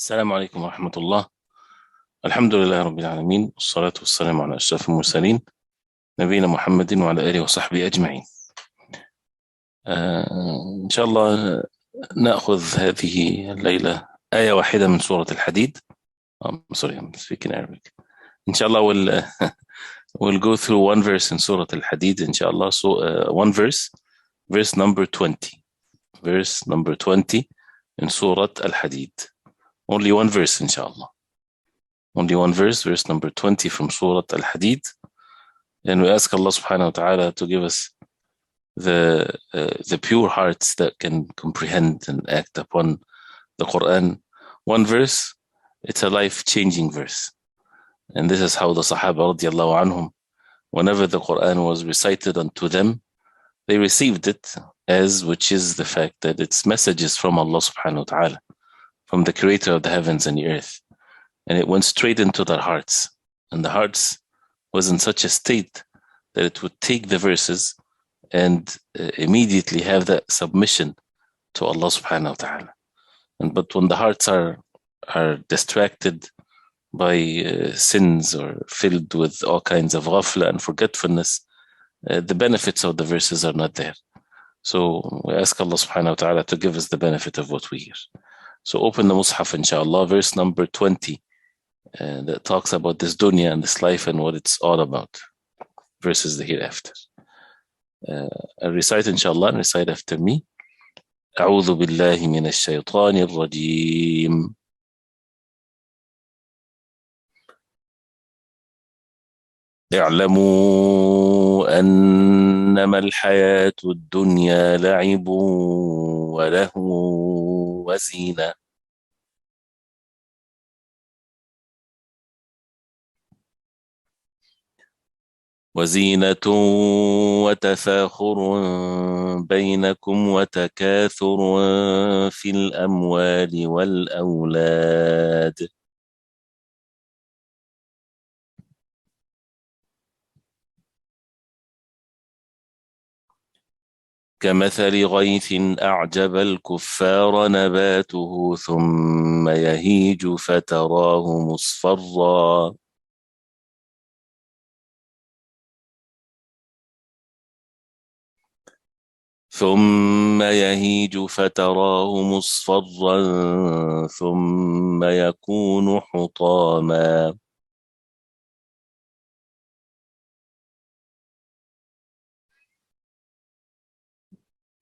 السلام عليكم ورحمة الله. الحمد لله رب العالمين، والصلاة والسلام على أشرف المرسلين نبينا محمد وعلى آله وصحبه أجمعين. إن شاء الله نأخذ هذه الليلة آية واحدة من سورة الحديد. Sorry, I'm speaking Arabic. إن شاء الله we'll go through one verse in سورة الحديد إن شاء الله. So one verse number 20, verse number 20 in سورة الحديد. Only one verse إن شاء الله. Only one verse number 20 from Surah Al-Hadid. And we ask Allah subhanahu wa ta'ala to give us the pure hearts that can comprehend and act upon the Quran. One verse, it's a life-changing verse. And this is how the Sahaba radiallahu anhum, whenever the Quran was recited unto them, they received it as, which is the fact that it's messages from Allah subhanahu wa ta'ala, from the creator of the heavens and the earth. And it went straight into their hearts. And the hearts was in such a state that it would take the verses and immediately have that submission to Allah subhanahu wa ta'ala. But when the hearts are distracted by sins or filled with all kinds of ghafla and forgetfulness, the benefits of the verses are not there. So we ask Allah subhanahu wa ta'ala to give us the benefit of what we hear. So open the Mus'haf inshallah, verse number 20. That talks about this dunya and this life and what it's all about, versus the hereafter. I'll recite inshallah, and recite after me. أعوذ بالله من الشيطان الرجيم. اعلموا أنما الحياة الدنيا لعب ولهو وزينة وتفاخر بينكم وتكاثر في الأموال والأولاد كمثل غيث أعجب الكفار نباته ثم يهيج فتراه مصفرا ثم يكون حطاما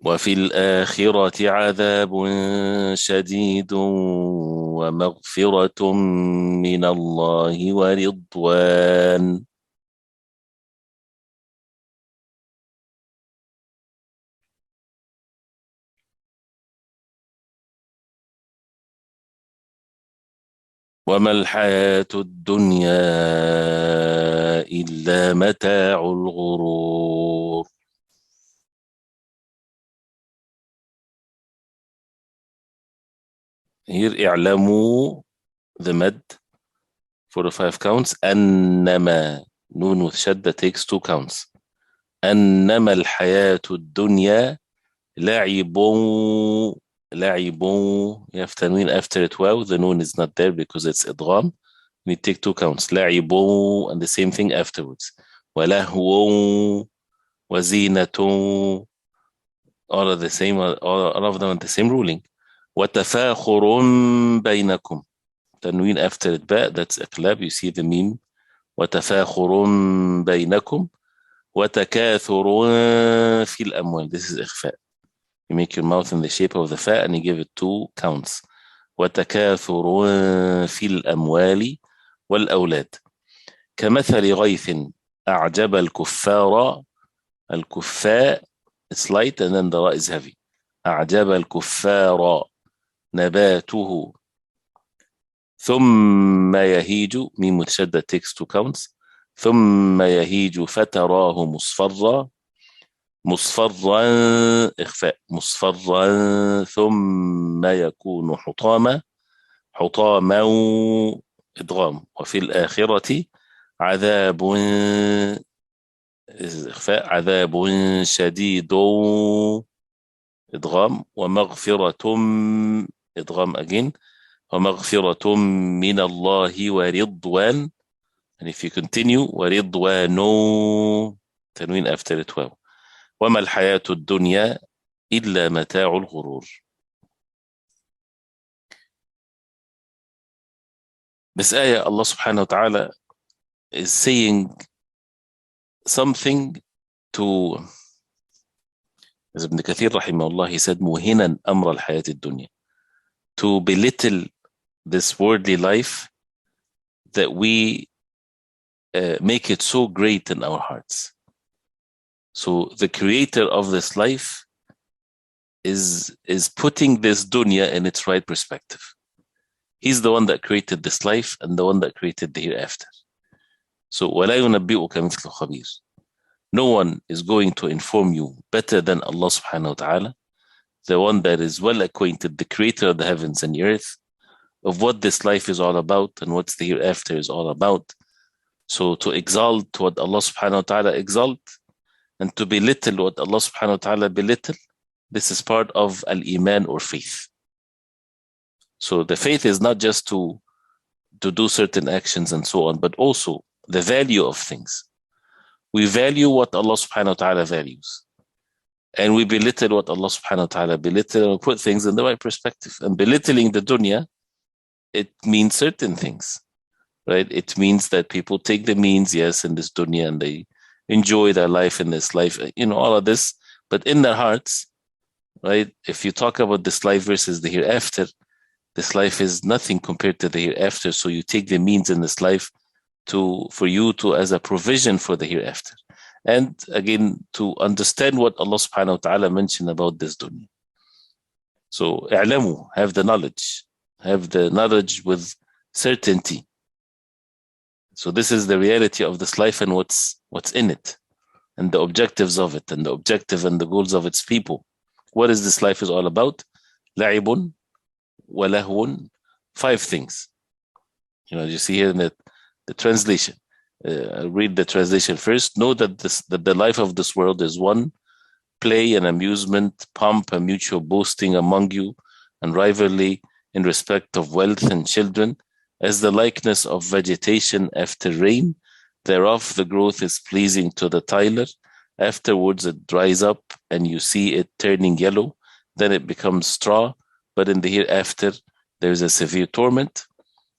وفي الآخرة عذاب شديد ومغفرة من الله ورضوان وما الحياة الدنيا إلا متاع الغرور. Here اعلموا the mad for the 5 counts. أنما نون with شدة takes 2 counts. أنما الحياة الدنيا لعب you have tanween after it. Wow, the noon is not there because it's idgham. We take 2 counts. لعب and the same thing afterwards. ولهو وزينة, all of the same, all of them are the same ruling. وتفاخر بينكم, tanween after it باء, that's إقلاب, you see the meme. وتفاخر بينكم وتكاثر في الأموال, this is إخفاء. You make your mouth in the shape of the fa and you give it 2 counts. وتكاثر في الأموال والأولاد كمثل غيث أعجب الكفار. الكفاء it's light and then the ra is heavy. أعجب الكفار نباته ثم يهيج, ميم متشدد takes 2 counts. ثم يهيج فتراه مصفرا إخفاء مصفرا ثم يكون حطاما إدغام. وفي الآخرة عذاب إخفاء عذاب شديد إدغام ومغفرة إدغام again وَمَغْفِرَةٌ مِّنَ اللَّهِ وَرِضْوَانٌ. And if you continue, وَرِضْوَانُ, tanween after it well. وَمَا الْحَيَاةُ الدُّنْيَا إِلَّا مَتَاعُ الْغُرُورِ. This ayah, Allah subhanahu wa ta'ala is saying something to, as Ibn Kathir rahimahullah, he said, مُهِنًا أَمْرَ الْحَيَاةِ الدُّنْيا, to belittle this worldly life, that we make it so great in our hearts. So the creator of this life is putting this dunya in its right perspective. He's the one that created this life and the one that created the hereafter. So وَلَا يُنَبِّئُكَ مِثْلُ خَبِيرٍ. No one is going to inform you better than Allah subhanahu wa ta'ala, the one that is well acquainted, the creator of the heavens and the earth, of what this life is all about and what the hereafter is all about. So to exalt what Allah subhanahu wa ta'ala exalt, and to belittle what Allah subhanahu wa ta'ala belittle, this is part of al-iman or faith. So the faith is not just to do certain actions and so on, but also the value of things. We value what Allah subhanahu wa ta'ala values, and we belittle what Allah subhanahu wa ta'ala belittle, and we put things in the right perspective. And belittling the dunya, it means certain things, right? It means that people take the means, yes, in this dunya, and they enjoy their life in this life, all of this, but in their hearts, right? If you talk about this life versus the hereafter, this life is nothing compared to the hereafter. So you take the means in this life for you to, as a provision for the hereafter. And again, to understand what Allah subhanahu wa ta'ala mentioned about this dunya. So, i'lamu, have the knowledge with certainty. So this is the reality of this life and what's in it, and the objectives of it, and the objective and the goals of its people. What is this life is all about? لعب ولهو, 5 things. You see here in the translation. I'll read the translation first. Know that the life of this world is 1, play and amusement, pomp and mutual boasting among you, and rivalry in respect of wealth and children, as the likeness of vegetation after rain. Thereof the growth is pleasing to the tiller. Afterwards it dries up, and you see it turning yellow. Then it becomes straw. But in the hereafter there is a severe torment,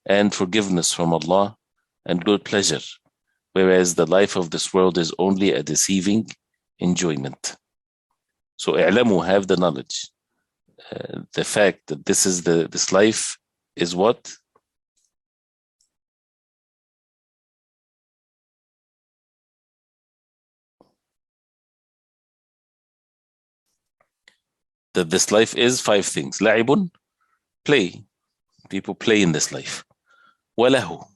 and forgiveness from Allah, and good pleasure. Whereas the life of this world is only a deceiving enjoyment. So i'lamu, have the knowledge. The fact that this life is what? That this life is 5 things. لعب, play. People play in this life. وله,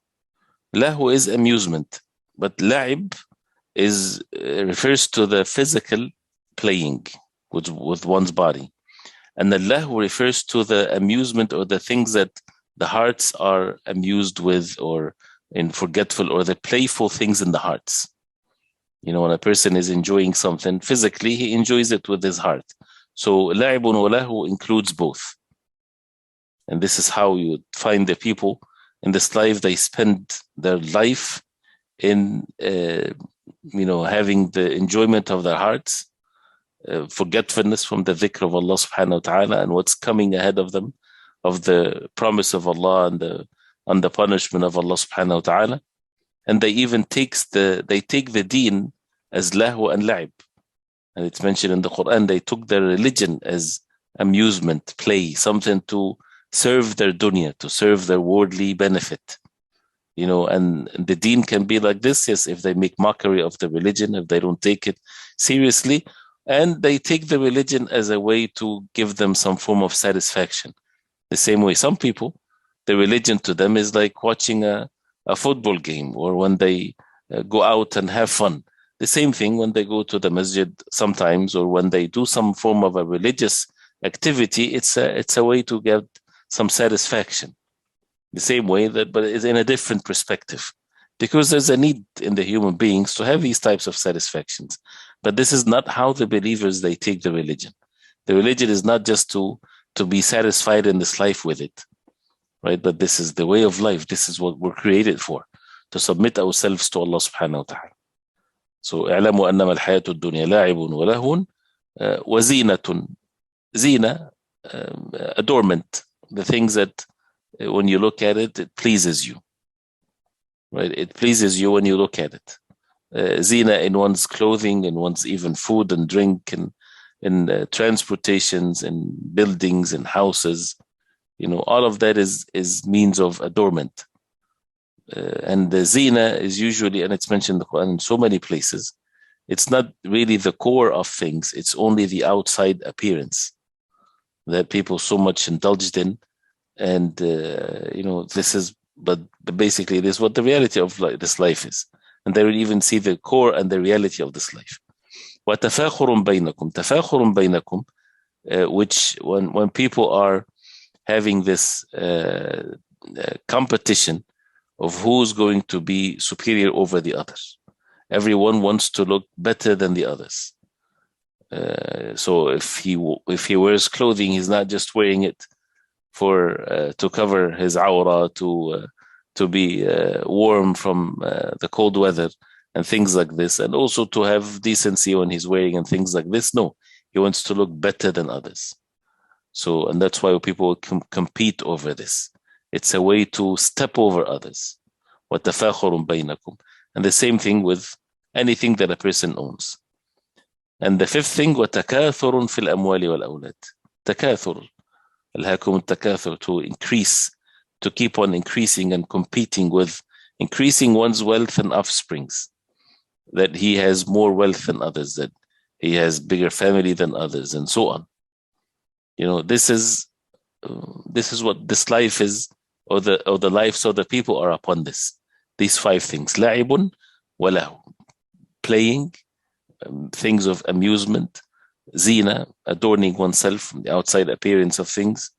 lahu is amusement, but la'ib refers to the physical playing with one's body, and the lahu refers to the amusement or the things that the hearts are amused with, or in forgetful, or the playful things in the hearts. When a person is enjoying something physically, he enjoys it with his heart. So la'ibun wa lahu includes both. And this is how you would find the people in this life. They spend their life in having the enjoyment of their hearts, forgetfulness from the dhikr of Allah subhanahu wa ta'ala and what's coming ahead of them, of the promise of Allah and the punishment of Allah subhanahu wa ta'ala. And they even take the deen as lahu and la'ib. And it's mentioned in the Quran, they took their religion as amusement, play, something to serve their dunya, to serve their worldly benefit. And the deen can be like this, yes, if they make mockery of the religion, if they don't take it seriously, and they take the religion as a way to give them some form of satisfaction. The same way some people, the religion to them is like watching a football game, or when they go out and have fun. The same thing when they go to the masjid sometimes, or when they do some form of a religious activity, it's a way to get some satisfaction. The same way but it's in a different perspective, because there's a need in the human beings to have these types of satisfactions. But this is not how the believers, they take the religion. The religion is not just to be satisfied in this life with it. right? But this is the way of life. This is what we're created for, to submit ourselves to Allah subhanahu wa ta'ala. So اعلموا أنما الحياة الدنيا لاعب ولهو وزينة. Zina, adornment, the things that when you look at it, it pleases you, right? It pleases you when you look at it. Zina in one's clothing, in one's even food and drink, and in transportations, and buildings and houses. All of that is means of adornment. And the zina is usually, and it's mentioned in the Quran in so many places, it's not really the core of things. It's only the outside appearance that people so much indulged in. And, this is, but basically this is what the reality of this life is. And they will even see the core and the reality of this life. وَتَفَاخُرٌ بَيْنَكُمْ تَفَاخُرٌ بَيْنَكُمْ, which when people are having this competition of who's going to be superior over the others. Everyone wants to look better than the others. So if he wears clothing, he's not just wearing it for to cover his aura, to be warm from the cold weather and things like this, and also to have decency when he's wearing and things like this. No, he wants to look better than others. So, and that's why people compete over this. It's a way to step over others. وَتَفَاخُرٌ بَيْنَكُمْ. And the same thing with anything that a person owns. And the fifth thing, وَتَكَاثُرٌ فِي الْأَمْوَالِ وَالْأَوْلَادِ. تَكَاثُرٌ. أَلْهَاكُمُ التَّكَاثُرُ, to increase, to keep on increasing and competing with increasing one's wealth and offsprings. That he has more wealth than others, that he has bigger family than others, and so on. This is what this life is, or the lives of the people are upon this. These five things: لَعِبٌ وَلَهُ, playing, things of amusement; zina, adorning oneself from the outside appearance of things;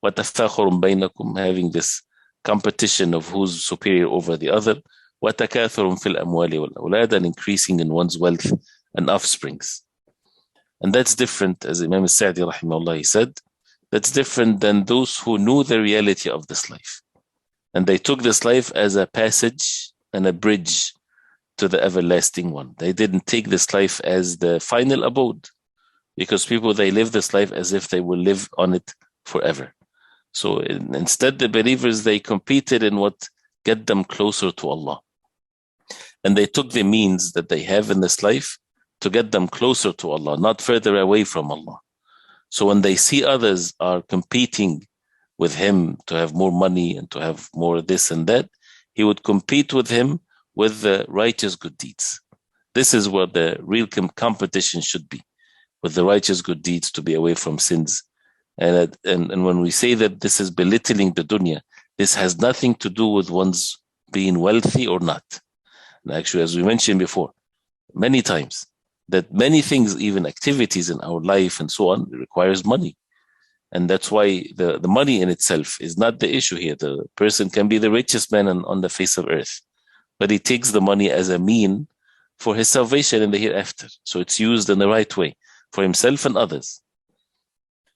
وَتَفَاخُرٌ بَيْنَكُمْ, having this competition of who's superior over the other; وَتَكَاثُرٌ فِي الْأَمْوَالِ وَالْأَوْلَادِ, and increasing in one's wealth and offsprings. And that's different, as Imam al-Sa'di rahimahullah, he said, that's different than those who knew the reality of this life. And they took this life as a passage and a bridge to the everlasting one. They didn't take this life as the final abode, because people, they live this life as if they will live on it forever. So instead, the believers, they competed in what get them closer to Allah. And they took the means that they have in this life to get them closer to Allah, not further away from Allah. So when they see others are competing with him to have more money and to have more this and that, he would compete with him with the righteous good deeds. This is what the real competition should be, with the righteous good deeds, to be away from sins. And when we say that this is belittling the dunya, this has nothing to do with one's being wealthy or not. And actually, as we mentioned before, many times, that many things, even activities in our life and so on, requires money. And that's why the money in itself is not the issue here. The person can be the richest man on the face of earth, but he takes the money as a mean for his salvation in the hereafter. So it's used in the right way for himself and others.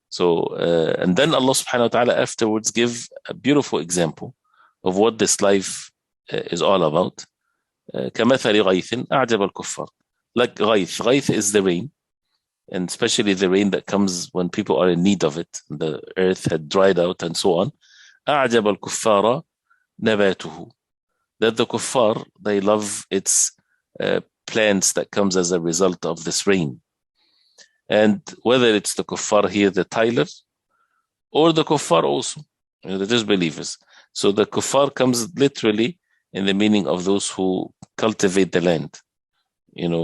So, and then Allah subhanahu wa ta'ala afterwards give a beautiful example of what this life is all about. كَمَثَلِ غَيْثٍ أَعْجَبَ الْكُفَّارِ. Like Ghaith is the rain, and especially the rain that comes when people are in need of it. The earth had dried out and so on. أَعْجَبَ الْكُفَّارَ نَبَاتُهُ. That the kuffar, they love its plants that comes as a result of this rain. And whether it's the kuffar here, the tiler, or the kuffar also, the disbelievers. So the kuffar comes literally in the meaning of those who cultivate the land,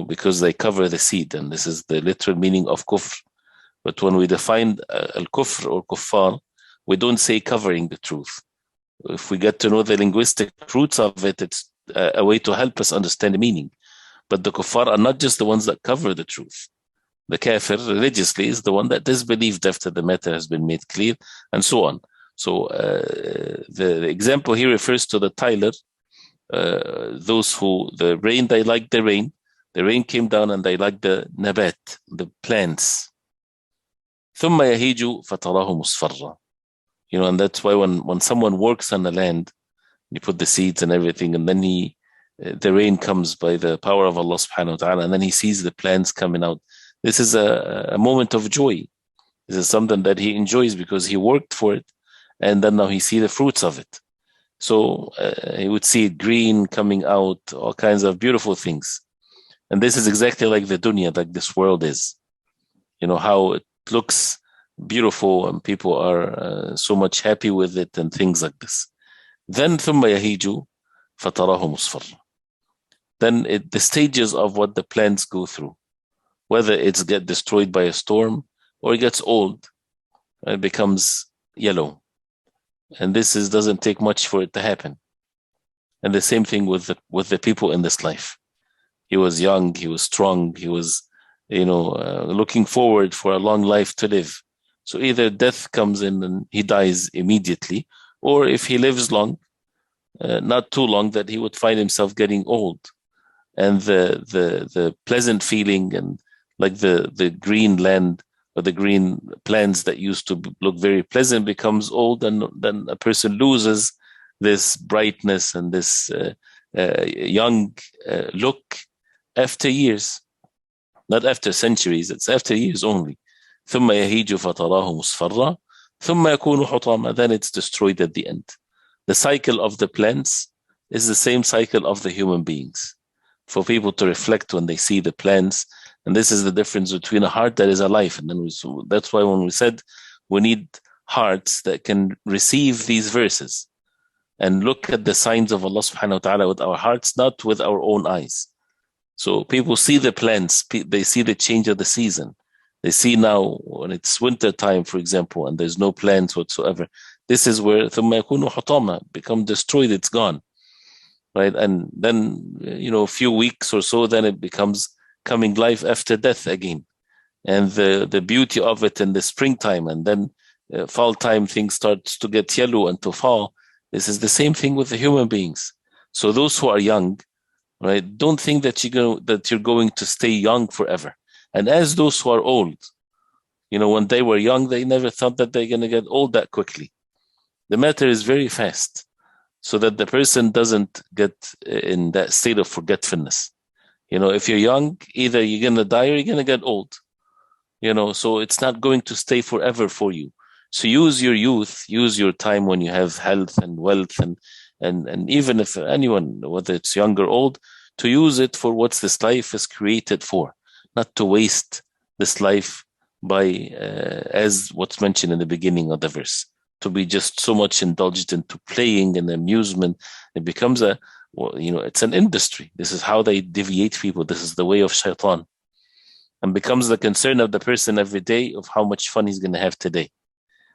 because they cover the seed, and this is the literal meaning of kufr. But when we define al-kufr or kuffar, we don't say covering the truth. If we get to know the linguistic roots of it, it's a way to help us understand the meaning. But the kuffar are not just the ones that cover the truth. The kafir religiously is the one that disbelieved after the matter has been made clear, and so on. So the example here refers to the tiler, those who, the rain, they like the rain. The rain came down and they like the nabat, the plants. ثم يهيج فتراه مصفرا. And that's why when someone works on the land, you put the seeds and everything, and then the rain comes by the power of Allah subhanahu wa ta'ala, and then he sees the plants coming out. This is a moment of joy. This is something that he enjoys because he worked for it, and then now he sees the fruits of it. So he would see it green coming out, all kinds of beautiful things. And this is exactly like the dunya, like this world is. How it looks beautiful and people are so much happy with it and things like this. Then ثم يهيج فتراه مصفرا. Then the stages of what the plants go through, whether it's get destroyed by a storm or it gets old, it becomes yellow. And this doesn't take much for it to happen. And the same thing with the people in this life. He was young, he was strong, he was looking forward for a long life to live. So either death comes in and he dies immediately, or if he lives long, not too long, that he would find himself getting old. And the pleasant feeling and like the green land or the green plants that used to look very pleasant becomes old, and then a person loses this brightness and this young look after years, not after centuries, it's after years only. ثم يهيج فتراه مصفرا ثم يكون حطاما. Then it's destroyed at the end. The cycle of the plants is the same cycle of the human beings. For people to reflect when they see the plants, and this is the difference between a heart that is alive. And then that's why when we said we need hearts that can receive these verses and look at the signs of Allah subhanahu wa ta'ala with our hearts, not with our own eyes. So people see the plants, they see the change of the season. They see now when it's winter time, for example, and there's no plants whatsoever. This is where ثم يكون حطاما, become destroyed, it's gone. Right? And then, a few weeks or so, then it becomes coming life after death again. And the beauty of it in the springtime, and then fall time, things starts to get yellow and to fall. This is the same thing with the human beings. So those who are young, right, don't think that you're going to stay young forever. And as those who are old, when they were young, they never thought that they're going to get old that quickly. The matter is very fast, so that the person doesn't get in that state of forgetfulness. If you're young, either you're going to die or you're going to get old. So it's not going to stay forever for you. So use your youth, use your time when you have health and wealth, and even if anyone, whether it's young or old, to use it for what this life is created for, not to waste this life by, as what's mentioned in the beginning of the verse, to be just so much indulged into playing and amusement. It becomes it's an industry. This is how they deviate people. This is the way of shaitan, and becomes the concern of the person every day of how much fun he's going to have today,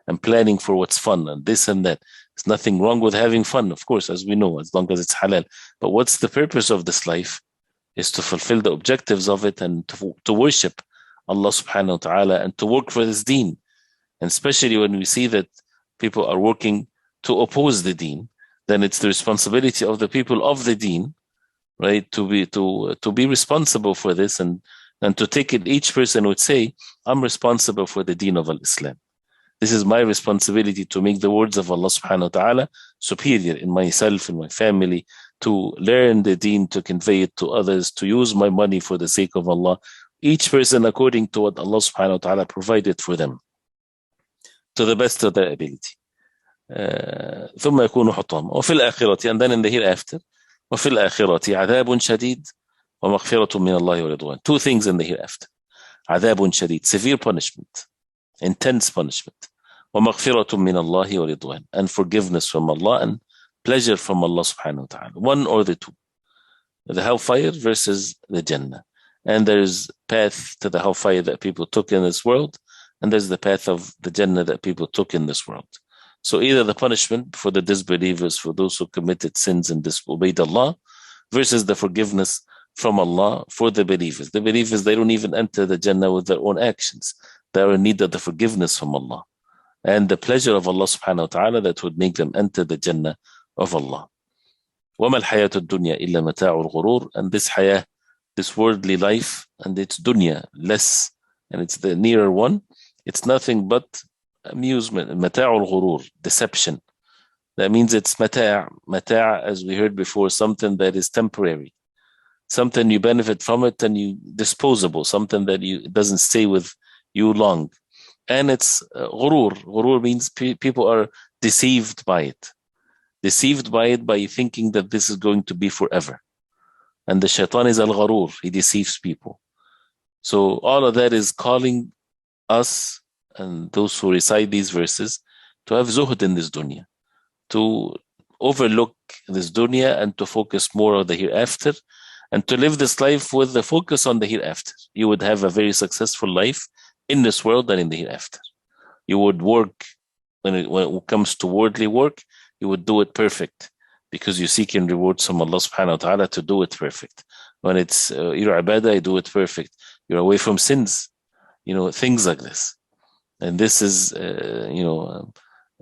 and planning for what's fun and this and that. There's nothing wrong with having fun, of course, as we know, as long as it's halal. But what's the purpose of this life? Is to fulfill the objectives of it and to worship Allah subhanahu wa ta'ala and to work for this deen. And especially when we see that people are working to oppose the deen, then it's the responsibility of the people of the deen, right, to be responsible for this and to take it. Each person would say, I'm responsible for the deen of Islam. This is my responsibility to make the words of Allah subhanahu wa ta'ala superior in myself, in my family, to learn the deen, to convey it to others, to use my money for the sake of Allah. Each person according to what Allah subhanahu wa ta'ala provided for them, to the best of their ability. ثم يكون حطاما وفي الآخرة, and then in the hereafter, وفي الآخرة عذاب شديد ومغفرة من الله ورضوان. Two things in the hereafter. عذاب شديد, severe punishment, intense punishment. ومغفرة من الله ورضوان, and forgiveness from Allah and pleasure from Allah subhanahu wa ta'ala. One or the two. The hellfire versus the Jannah. And there's path to the hellfire that people took in this world, and there's the path of the Jannah that people took in this world. So either the punishment for the disbelievers, for those who committed sins and disobeyed Allah, versus the forgiveness from Allah for the believers. The believers, they don't even enter the Jannah with their own actions. They are in need of the forgiveness from Allah and the pleasure of Allah subhanahu wa ta'ala that would make them enter the Jannah of Allah. وَمَا الْحَيَاةُ الدُّنْيَا إِلَّا مَتَاعُ الْغُرُورِ. And this hayah, this worldly life, and it's dunya, less, and it's the nearer one, it's nothing but amusement, mata'ul ghurur, deception. That means it's mata', as we heard before, something that is temporary, something you benefit from it and you disposable, something that it doesn't stay with you long. And it's ghurur. Ghurur means people are deceived by it by thinking that this is going to be forever. And the shaitan is al-gharur, he deceives people. So all of that is calling us and those who recite these verses to have zuhd in this dunya, to overlook this dunya and to focus more on the hereafter, and to live this life with the focus on the hereafter. You would have a very successful life in this world and in the hereafter. You would work, when it comes to worldly work, you would do it perfect because you're seeking rewards from Allah subhanahu wa ta'ala to do it perfect. When it's your ibadah, you do it perfect. You're away from sins, things like this. And this is,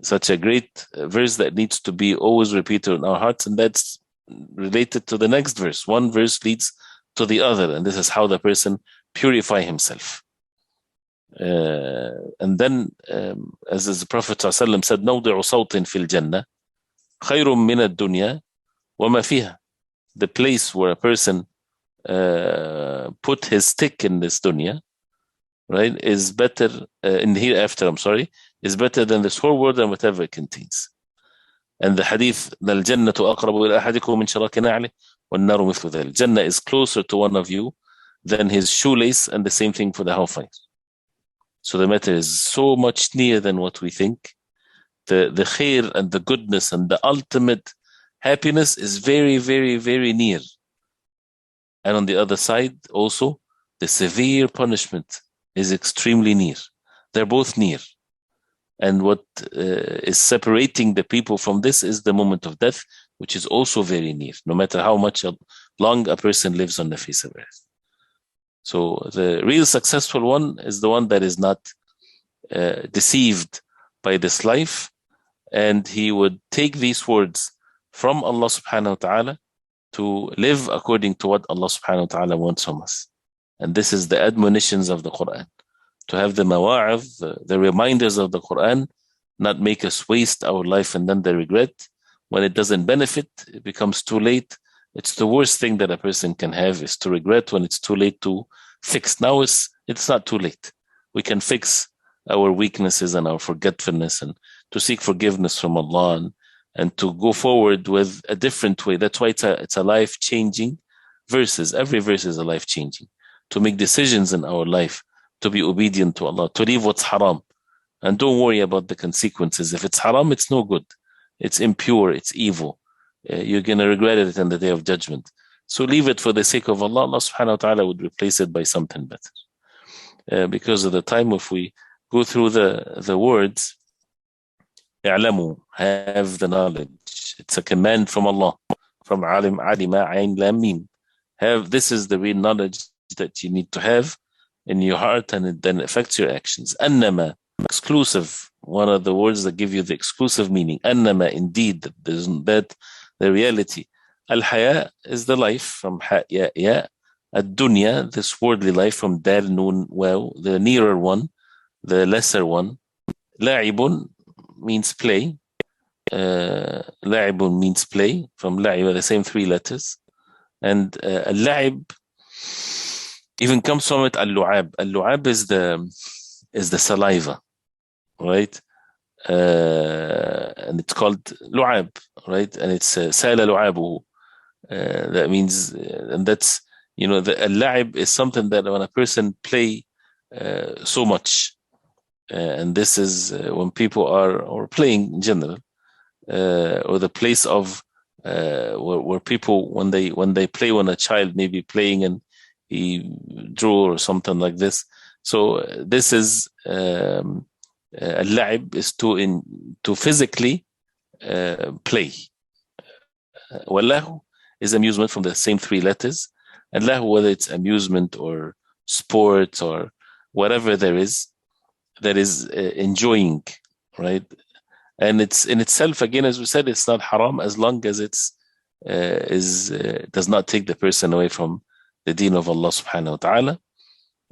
such a great verse that needs to be always repeated in our hearts. And that's related to the next verse. One verse leads to the other. And this is how the person purify himself. And then, as the Prophet ﷺ said, نوضع صوت في الجنة خير من الدنيا وما فيها. The place where a person put his stick in this dunya, right, is better, in the hereafter, is better than this whole world and whatever it contains. And the hadith, الجنة أقرب إلى أحدكم من شراك نعله والنار مثل ذلك. Jannah is closer to one of you than his shoelace, and the same thing for the hellfire. So the matter is so much nearer than what we think. The khair and the goodness and the ultimate happiness is very, very, very near. And on the other side, also, the severe punishment is extremely near. They're both near. And what is separating the people from this is the moment of death, which is also very near, no matter how much long a person lives on the face of earth. So the real successful one is the one that is not deceived by this life, and he would take these words from Allah subhanahu wa ta'ala to live according to what Allah subhanahu wa ta'ala wants from us. And this is the admonitions of the Quran. To have the mawa'idh, the reminders of the Quran, not make us waste our life and then the regret. When it doesn't benefit, it becomes too late. It's the worst thing that a person can have, is to regret when it's too late to fix. Now it's not too late. We can fix our weaknesses and our forgetfulness, and to seek forgiveness from Allah, and to go forward with a different way. That's why it's a life-changing verses. Every verse is a life-changing. To make decisions in our life, to be obedient to Allah, to leave what's haram. And don't worry about the consequences. If it's haram, it's no good. It's impure, it's evil. You're going to regret it in the day of judgment. So leave it for the sake of Allah. Allah subhanahu wa ta'ala would replace it by something better. Because of the time, if we go through the words, اعلموا, have the knowledge. It's a command from Allah, from alim, alima, ayn, lam, mim. This is the real knowledge that you need to have in your heart, and it then affects your actions. Annama, exclusive, one of the words that give you the exclusive meaning. Annama, indeed, that the reality. Al-haya is the life, from ha, ya, ya. Ad-dunya, this worldly life, from dal, nun, waw, the nearer one, the lesser one. La'ibun means play. La'ibun means play, from la'iba, the same three letters. And al-la'ib even comes from it, al-lu'ab. Al-lu'ab is the saliva, right? And it's called lu'ab, right? And it's sala lu'abuhu. That means, and that's, the al-la'ib is something that when a person play so much, and this is when people are playing in general, or the place of where people, when they play, when a child may be playing and he drew or something like this. So this is al-la'ib, is to physically play. Wallahu is amusement, from the same three letters. And lahu, whether it's amusement or sports or whatever there is that is enjoying, right? And it's in itself, again, as we said, it's not haram as long as it's does not take the person away from the deen of Allah subhanahu wa ta'ala.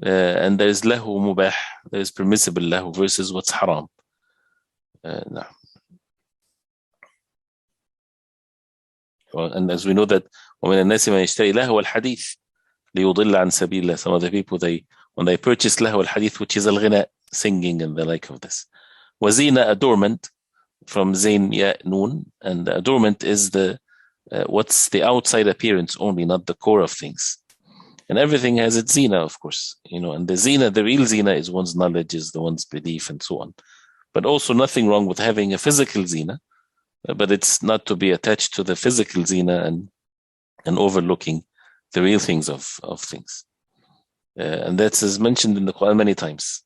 And there is lahu mubah, there is permissible lahu versus what's haram. نعم. And as we know that ومن الناس من يشتري لهو الحديث ليضل عن سبيل الله. Some of the people, when they purchase لهو الحديث, which is الغناء, singing and the like of this. وزينة, adornment, from zain ya noon, and adornment is what's the outside appearance only, not the core of things. And everything has its zina, of course, and the zina, the real zina, is one's knowledge, is the one's belief, and so on. But also nothing wrong with having a physical zina, but it's not to be attached to the physical zina and overlooking the real things of things. And that is mentioned in the Quran many times.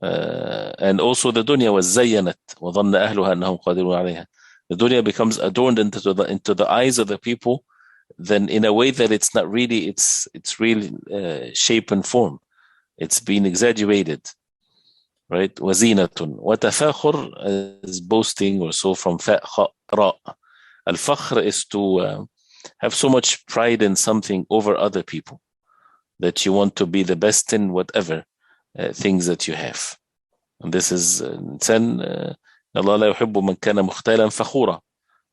And also the dunya was zayyanat وظن أهلها أنهم قادرون عليها. The dunya becomes adorned into the eyes of the people, then in a way that it's not really its real shape and form. It's been exaggerated, right? وزينة وتفاخر is boasting, or so, from fa kha ra. Al-fakhr is to have so much pride in something over other people that you want to be the best in whatever things that you have. And this is إنسان Allah لا يحب من كان مختالا فخورا.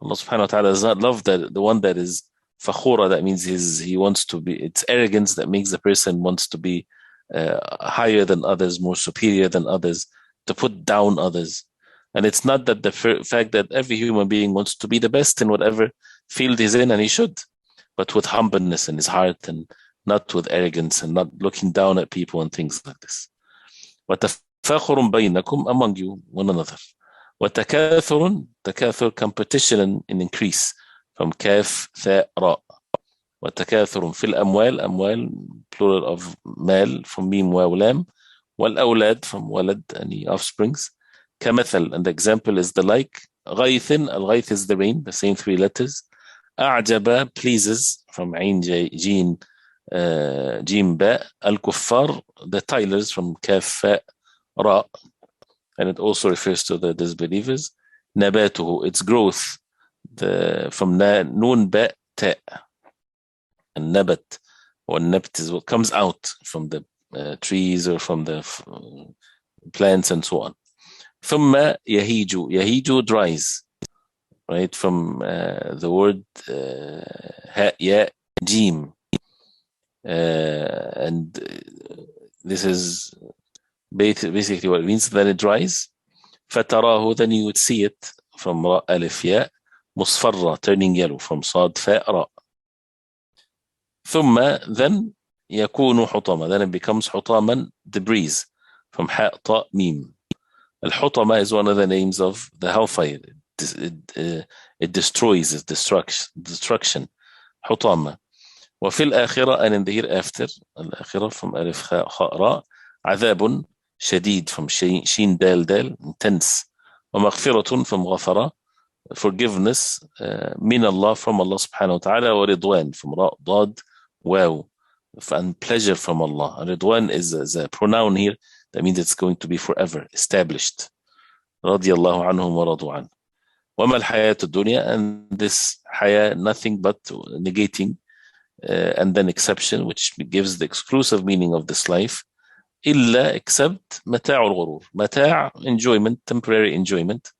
Allah subhanahu wa ta'ala does not love the one that is fakhura. That means he wants to be, it's arrogance that makes the person wants to be higher than others, more superior than others, to put down others. And it's not that the fact that every human being wants to be the best in whatever field he's in, and he should, but with humbleness in his heart, and not with arrogance, and not looking down at people and things like this. وَتَفَاخُرٌ بَيْنَكُمْ, among you, one another. تكاثر, competition and increase, from كاف ثاء راء. وتكاثر في الأموال, أموال, plural of مال, from ميم واو لام. والأولاد, from ولد, any offsprings. كمثل, and the example is the like. غيث, الغيث is the rain, the same three letters. أعجب, pleases, from عين جين جيم باء. الكفار, the tilers, from كاف فاء راء. And it also refers to the disbelievers. نباته, its growth, from noon ba ta. And nabat, or nabt, is what comes out from the trees or from the plants and so on. ثم يهيج, يهيج, dries, right, from the word ha ya jim. And this is basically what it means, that it dries. فتراه, then you would see it, from ra alif ya, مصفرة, turning yellow, from صاد فاء راء. ثم, then يكون حطاما, then it becomes حطاما, debris, from حاء طاء ميم. الحطمة is one of the names of the hellfire. It destroys, it destruction. حطامة. وفي الآخرة, and in the hereafter, الآخرة, from ألف خاء راء. عذاب شديد, from شين دال دال, intense. ومغفرة, from غفرة, forgiveness, من Allah, from Allah subhanahu wa ta'ala. ورضوان, from راء ضاد واو, and pleasure from Allah. And ridwan is a pronoun here, that means it's going to be forever established. رضي الله عنهم ورضوا عنه. وما الحياة الدنيا, and this حياة, nothing but, negating, and then exception, which gives the exclusive meaning of this life. إلا, except, متاع الغرور. متاع, enjoyment, temporary enjoyment.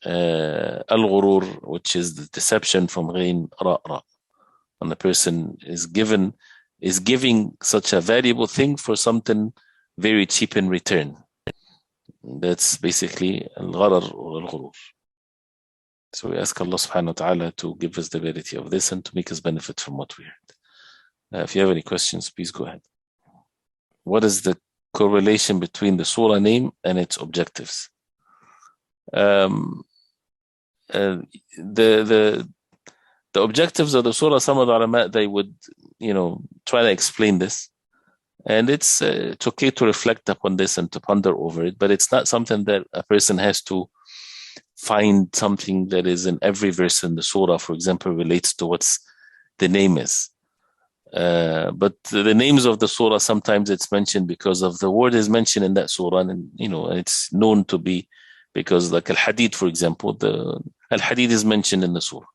الغرور, which is the deception, from غين راء راء. And the person is giving such a valuable thing for something very cheap in return. That's basically al-gharar or al-ghurur. So we ask Allah subhanahu wa ta'ala to give us the ability of this and to make us benefit from what we heard. If you have any questions, please go ahead. What is the correlation between the surah name and its objectives? The objectives of the surah, some of the ulama, they would, try to explain this. And it's okay to reflect upon this and to ponder over it, but it's not something that a person has to find something that is in every verse in the surah, for example, relates to what's the name is. But the names of the surah, sometimes it's mentioned because of the word is mentioned in that surah, and it's known to be because, like Al-Hadid, for example, the Al-Hadid is mentioned in the surah,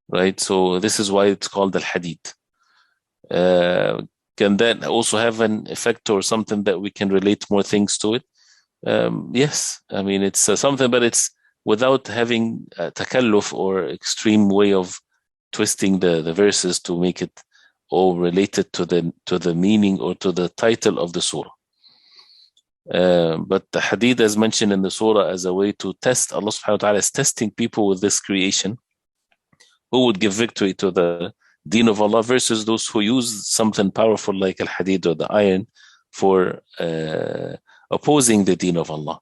right? So this is why it's called Al-Hadid. Can that also have an effect or something that we can relate more things to it? Yes, I mean it's something, but it's without having takalluf or extreme way of twisting the verses to make it all related to the meaning or to the title of the surah. But the hadith, as mentioned in the surah, as a way to test, Allah subhanahu wa ta'ala is testing people with this creation, who would give victory to the deen of Allah versus those who use something powerful like Al-Hadid or the iron for opposing the deen of Allah.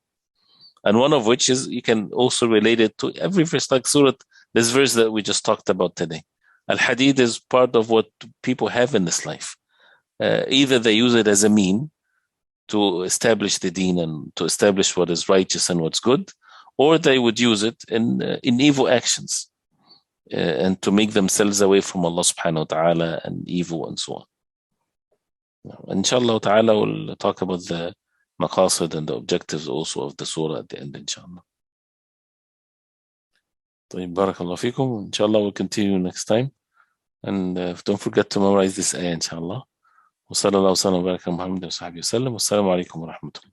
And one of which is, you can also relate it to every verse, like Surah, this verse that we just talked about today. Al-Hadid is part of what people have in this life. Either they use it as a mean to establish the deen and to establish what is righteous and what's good, or they would use it in evil actions and to make themselves away from Allah subhanahu wa ta'ala and evil and so on. Inshallah ta'ala, we'll talk about the maqasid and the objectives also of the surah at the end, inshallah. طيب, barakallahu fikum. Inshallah, we'll continue next time. And don't forget to memorize this ayah, inshallah. وصلى الله وسلم وبارك على محمد وصحبه وسلم والسلام عليكم ورحمة الله.